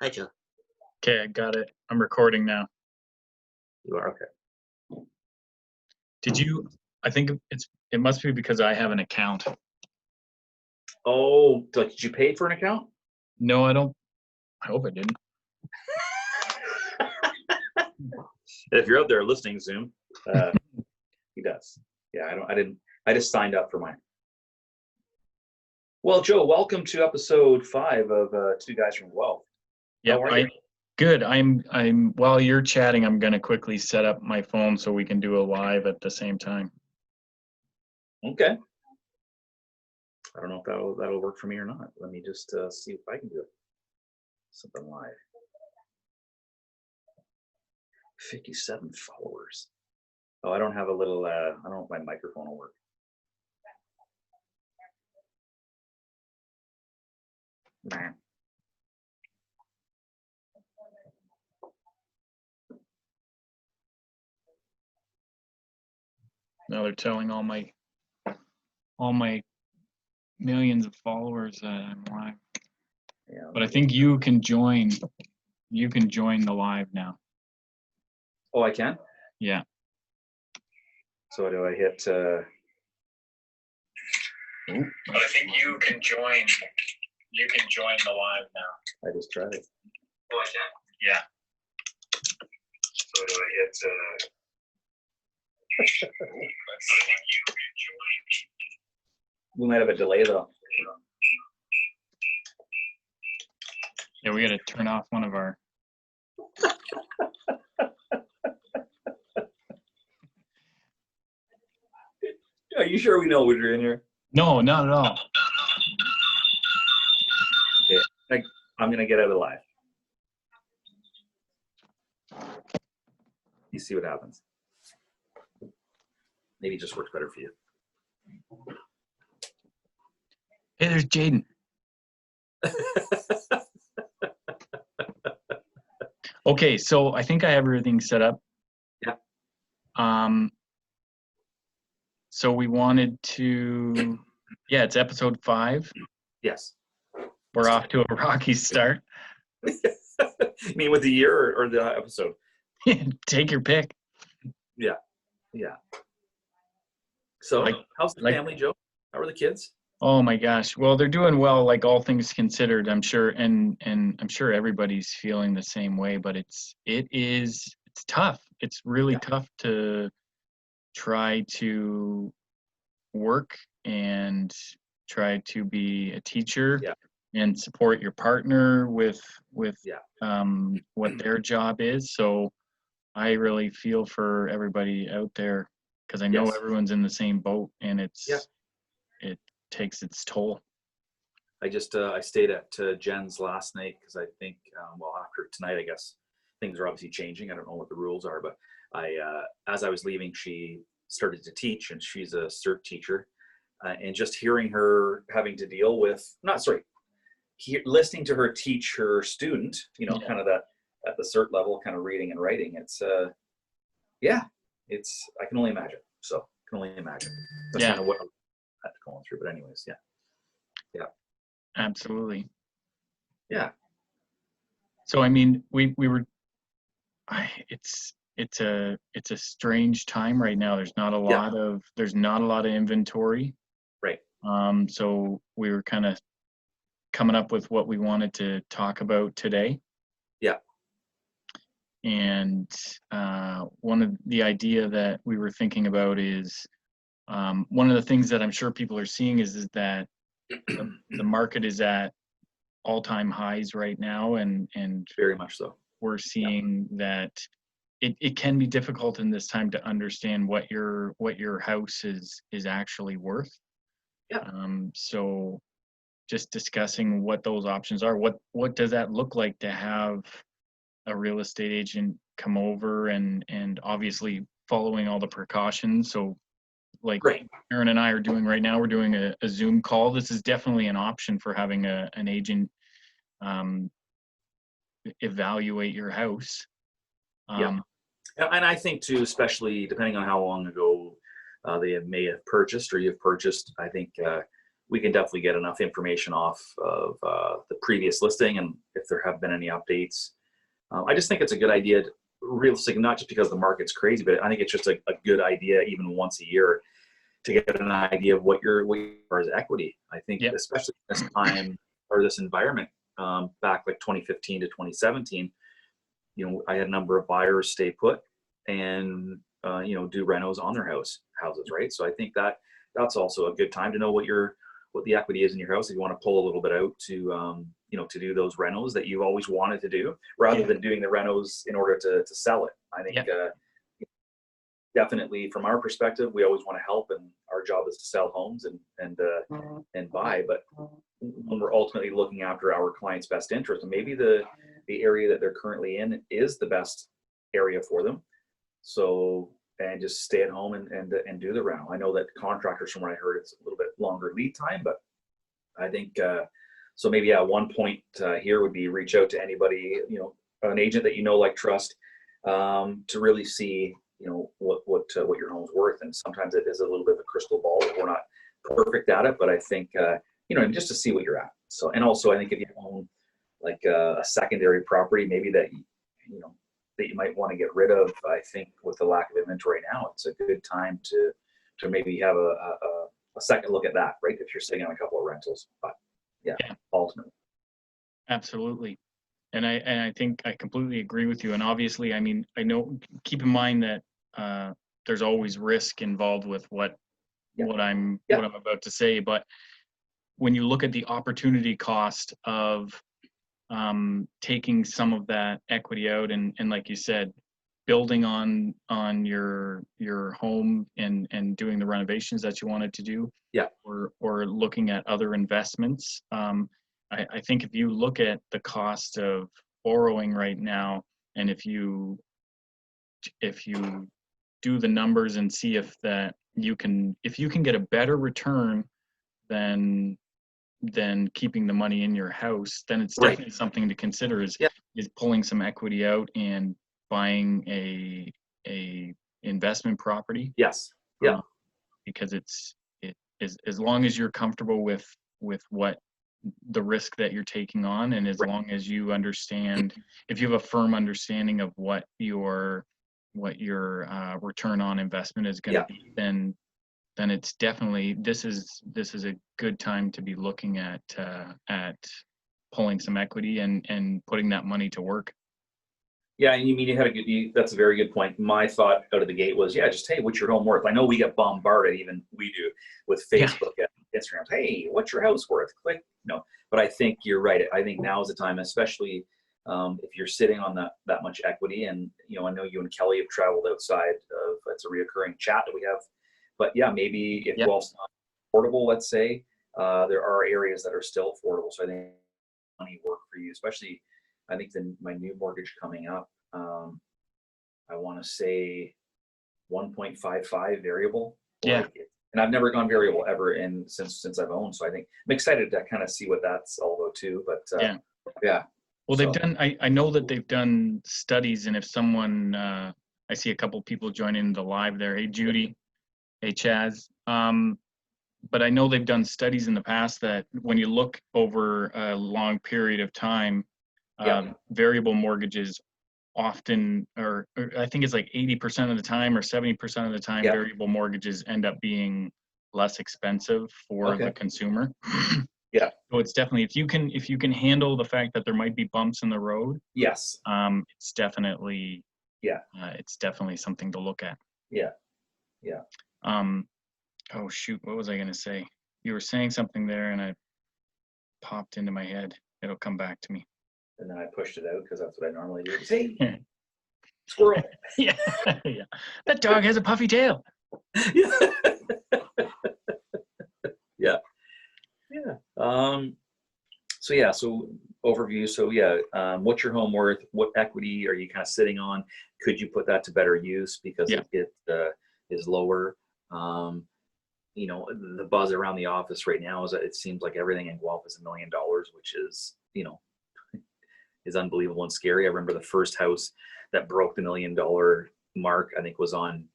Hi, Joe. Okay, I got it. I'm recording now. You are okay. Did you? I think it must be because I have an account. Oh, did you pay for an account? No, I don't. I hope I didn't. If you're out there listening, Zoom, he does. Yeah, I didn't. I just signed up for mine. Well, Joe, welcome to episode 5 of Two Guys from Guelph. Yeah, How are you? Good. I'm. While you're chatting, I'm gonna quickly set up my phone so we can do a live at the same time. Okay. I don't know if that'll work for me or not. Let me just see if I can do it. Something live. 57 followers. Oh, I don't have a little. I don't know if my microphone will work. Nah. Now they're telling all my millions of followers that I'm live. Yeah. But I think you can join. You can join the live now. Oh, I can? Yeah. So do I hit? But I think you can join. You can join the live now. I just tried it. Oh, I can. Yeah. So do I hit? We might have a delay though. Yeah, we got to turn off one of our. Are you sure we know what you're in here? No, not at all. Okay, I'm gonna get out of live. You see what happens. Maybe it just works better for you. Hey, there's Jaden. Okay, so I think I have everything set up. Yeah. So we wanted to, yeah, it's episode 5. Yes. We're off to a rocky start. You mean with the year or the episode? Take your pick. Yeah. So, how's the family, Joe? How are the kids? Oh my gosh. Well, they're doing well, like all things considered, I'm sure, and I'm sure everybody's feeling the same way, but it's tough. It's really tough to try to work and try to be a teacher and support your partner with what their job is. So I really feel for everybody out there because I know everyone's in the same boat, and it takes its toll. I stayed at Jen's last night because I think after tonight, I guess things are obviously changing. I don't know what the rules are, but as I was leaving, she started to teach, and she's a cert teacher, and just hearing her having to deal with listening to her teach her student, kind of that at the cert level, kind of reading and writing. It's I can only imagine. So I can only imagine. That's kind of what I'm going through. But anyways, yeah. Absolutely. Yeah. So I mean, we were. It's a strange time right now. There's not a lot of inventory. Right. So we were kind of coming up with what we wanted to talk about today. Yeah. And one of the idea that we were thinking about is one of the things that I'm sure people are seeing is that the market is at all-time highs right now, and very much so. We're seeing that it can be difficult in this time to understand what your house is actually worth. Yeah. So just discussing what those options are. What does that look like to have a real estate agent come over and obviously following all the precautions. So like Aaron and I are doing right now, we're doing a Zoom call. This is definitely an option for having an agent evaluate your house. And I think too, especially depending on how long ago they may have purchased or you've purchased, I think we can definitely get enough information off of the previous listing, and if there have been any updates. I just think it's a good idea, realistic, not just because the market's crazy, but I think it's just a good idea even once a year to get an idea of what your as equity. I think especially this time or this environment, back like 2015 to 2017, I had a number of buyers stay put and do renos on their houses, right? So I think that's also a good time to know what the equity is in your house if you want to pull a little bit out to to do those renos that you've always wanted to do, rather than doing the renos in order to sell it. I think definitely from our perspective, we always want to help, and our job is to sell homes and buy. But when we're ultimately looking after our client's best interest, and maybe the area that they're currently in is the best area for them, and just stay at home and do the reno. I know that contractors, from what I heard, it's a little bit longer lead time, but I think so. Maybe at one point here would be reach out to anybody, an agent that like, trust, to really see what your home's worth. And sometimes it is a little bit of a crystal ball. We're not perfect at it, but I think just to see what you're at. So, and also I think if you own like a secondary property, maybe that that you might want to get rid of, I think with the lack of inventory now, it's a good time to maybe have a second look at that, right? If you're sitting on a couple of rentals, but ultimately. Absolutely. And I think I completely agree with you. And obviously, I mean, I know, keep in mind that there's always risk involved with what I'm about to say. But when you look at the opportunity cost of taking some of that equity out and like you said, building on your home and doing the renovations that you wanted to do, or looking at other investments, I think if you look at the cost of borrowing right now, and if you do the numbers and see if you can get a better return than keeping the money in your house, then it's definitely something to consider, is pulling some equity out and buying a investment property. Because it is, as long as you're comfortable with what the risk that you're taking on, and as long as you understand, if you have a firm understanding of what your return on investment is going to be, then it's definitely, this is a good time to be looking at pulling some equity and putting that money to work. Yeah, and you mean that's a very good point. My thought out of the gate was, just, hey, what's your home worth? I know we get bombarded, even we do, with Facebook and Instagram. Hey, what's your house worth? Click, but I think you're right. I think now is the time, especially if you're sitting on that much equity. And, I know you and Kelly have traveled outside of, it's a reoccurring chat that we have. But maybe if whilst not affordable, let's say, there are areas that are still affordable. So I think money work for you, especially, I think my new mortgage coming up, I want to say 1.55 variable. And I've never gone variable ever since I've owned. So I think I'm excited to kind of see what that's all about too. But Well, they've done, I know that they've done studies, and if someone, I see a couple people joining the live there. Hey, Judy. Hey, Chaz. But I know they've done studies in the past that when you look over a long period of time, variable mortgages often, or I think it's like 80% of the time or 70% of the time, variable mortgages end up being less expensive for the consumer. So it's definitely, if you can handle the fact that there might be bumps in the road, it's definitely something to look at. Oh shoot, what was I gonna say? You were saying something there and I popped into my head. It'll come back to me. And then I pushed it out because that's what I normally do. Say, squirrel. Yeah. That dog has a puffy tail. So overview. So what's your home worth? What equity are you kind of sitting on? Could you put that to better use because it is lower? The buzz around the office right now is that it seems like everything in Guelph is $1 million, which is, is unbelievable and scary. I remember the first house that broke the $1 million mark, I think was on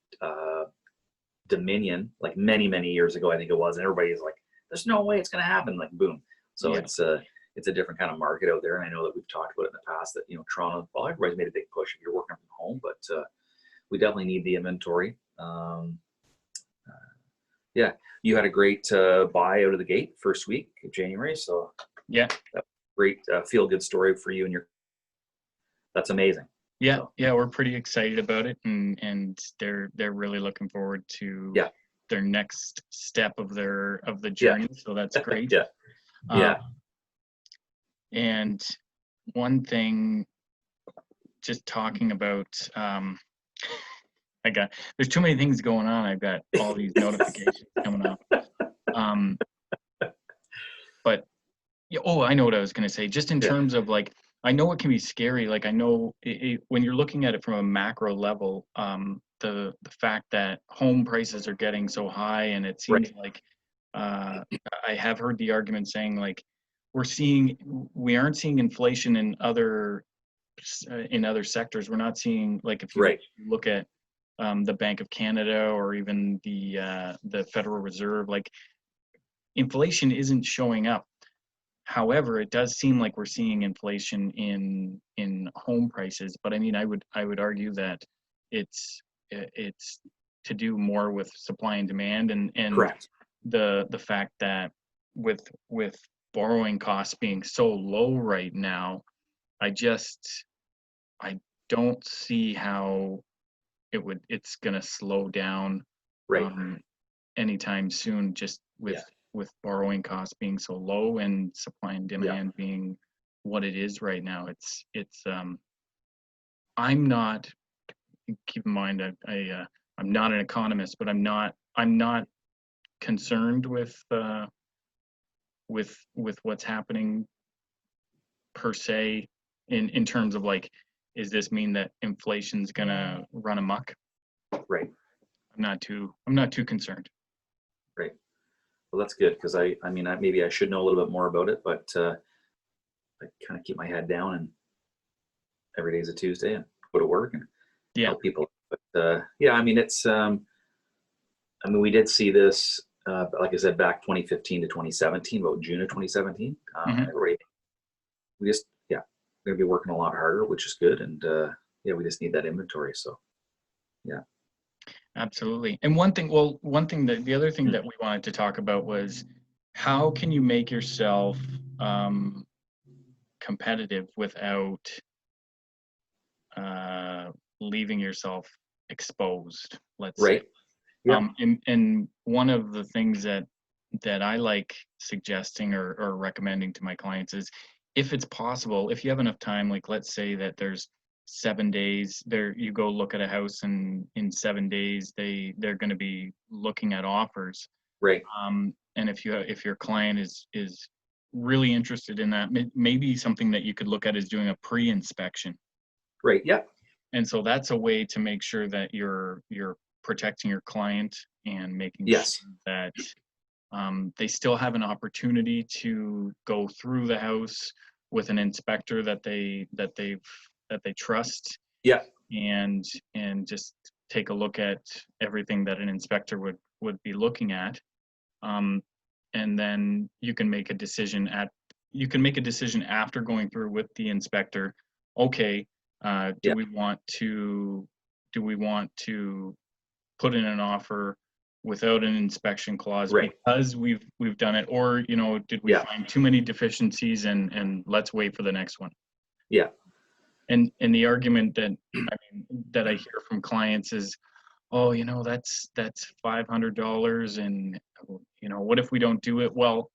Dominion, like many, many years ago, I think it was. And everybody is like, there's no way it's going to happen. Like boom. So Yeah. it's a different kind of market out there. And I know that we've talked about it in the past that, Toronto, well, everybody's made a big push if you're working from home, but we definitely need the inventory. Yeah, you had a great buy out of the gate first week of January. So Yeah. great feel good story for you and that's amazing. Yeah. So, Yeah. We're pretty excited about it, and they're really looking forward to yeah. their next step of the journey. So that's great. Yeah. Yeah. And one thing, just talking about, there's too many things going on. I've got all these notifications coming up. But yeah, I know what I was going to say. Just in terms of like, I know it can be scary. Like I know when you're looking at it from a macro level, the fact that home prices are getting so high, and it seems like I have heard the argument saying like we aren't seeing inflation in other sectors. We're not seeing, like, if you look at the Bank of Canada or even the Federal Reserve, like inflation isn't showing up. However, it does seem like we're seeing inflation in home prices. But I mean, I would argue that it's to do more with supply and demand, and Correct. the fact that with borrowing costs being so low right now, I don't see how it's gonna slow down anytime soon, just with borrowing costs being so low and supply and demand being what it is right now. I'm not, keep in mind, I'm not an economist, but I'm not concerned with what's happening per se, in terms of like, is this mean that inflation's gonna run amok? Right. I'm not too concerned. Right. Well, that's good, because I mean, maybe I should know a little bit more about it, but I kind of keep my head down, and every day is a Tuesday, and go to work and help people. But yeah, I mean, we did see this, like I said, back 2015 to 2017, about June of 2017. We just, we're gonna be working a lot harder, which is good, and we just need that inventory. So, yeah. Absolutely. And the other thing that we wanted to talk about was, how can you make yourself competitive without leaving yourself exposed, let's say. Yeah. And one of the things that I like suggesting or recommending to my clients is, if it's possible, if you have enough time, like let's say that there's 7 days there, you go look at a house, and in 7 days they're going to be looking at offers. Right. And if your client is really interested in that, maybe something that you could look at is doing a pre-inspection. Right. Yeah. And so that's a way to make sure that you're protecting your client and making sure that they still have an opportunity to go through the house with an inspector that they trust. Yeah. And just take a look at everything that an inspector would be looking at. And then you can make a decision after going through with the inspector. Okay, do we want to put in an offer without an inspection clause because we've done it, or did we find too many deficiencies and let's wait for the next one? Yeah. And the argument that I hear from clients is, oh, that's $500, and what if we don't do it? Well,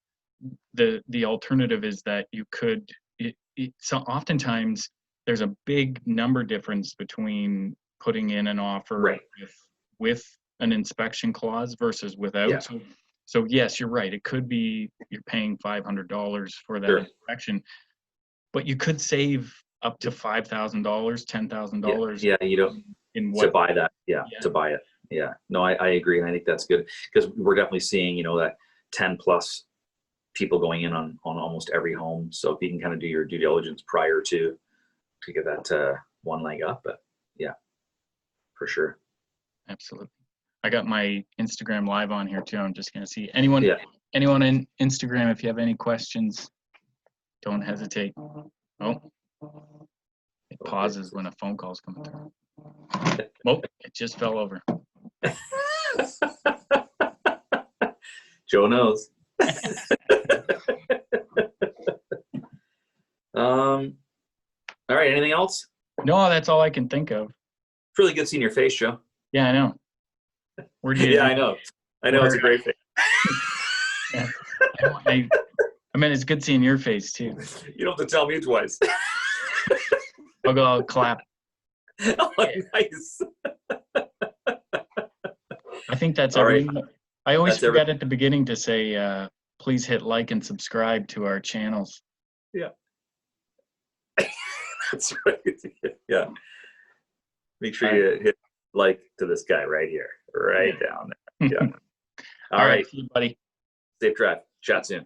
the alternative is that you could. So oftentimes there's a big number difference between putting in an offer with an inspection clause versus without. Yeah. So yes, you're right. It could be you're paying $500 for that inspection, but you could save up to $5,000, $10,000. Yeah, you don't to buy that. To buy it. Yeah. No, I agree, and I think that's good, because we're definitely seeing that 10 plus people going in on almost every home. So if you can kind of do your due diligence prior to get that one leg up, but yeah, for sure. Absolutely. I got my Instagram live on here too. I'm just going to see anyone. anyone in Instagram, if you have any questions, don't hesitate. Oh, it pauses when a phone call's coming through. Oh, it just fell over. Joe knows. All right. Anything else? No, that's all I can think of. It's really good seeing your face, Joe. Yeah, I know. Where do you? Yeah, I know. I know. It's a great face. Yeah. I mean, it's good seeing your face too. You don't have to tell me twice. I'll clap. Oh, nice. I think that's all right. everything. I always That's forget at the beginning to say, please hit like and subscribe to our channels. Yeah. That's right. Yeah. Make sure you hit like to this guy right here, right down there. Yeah. All right. See you, buddy. Safe drive. Chat soon.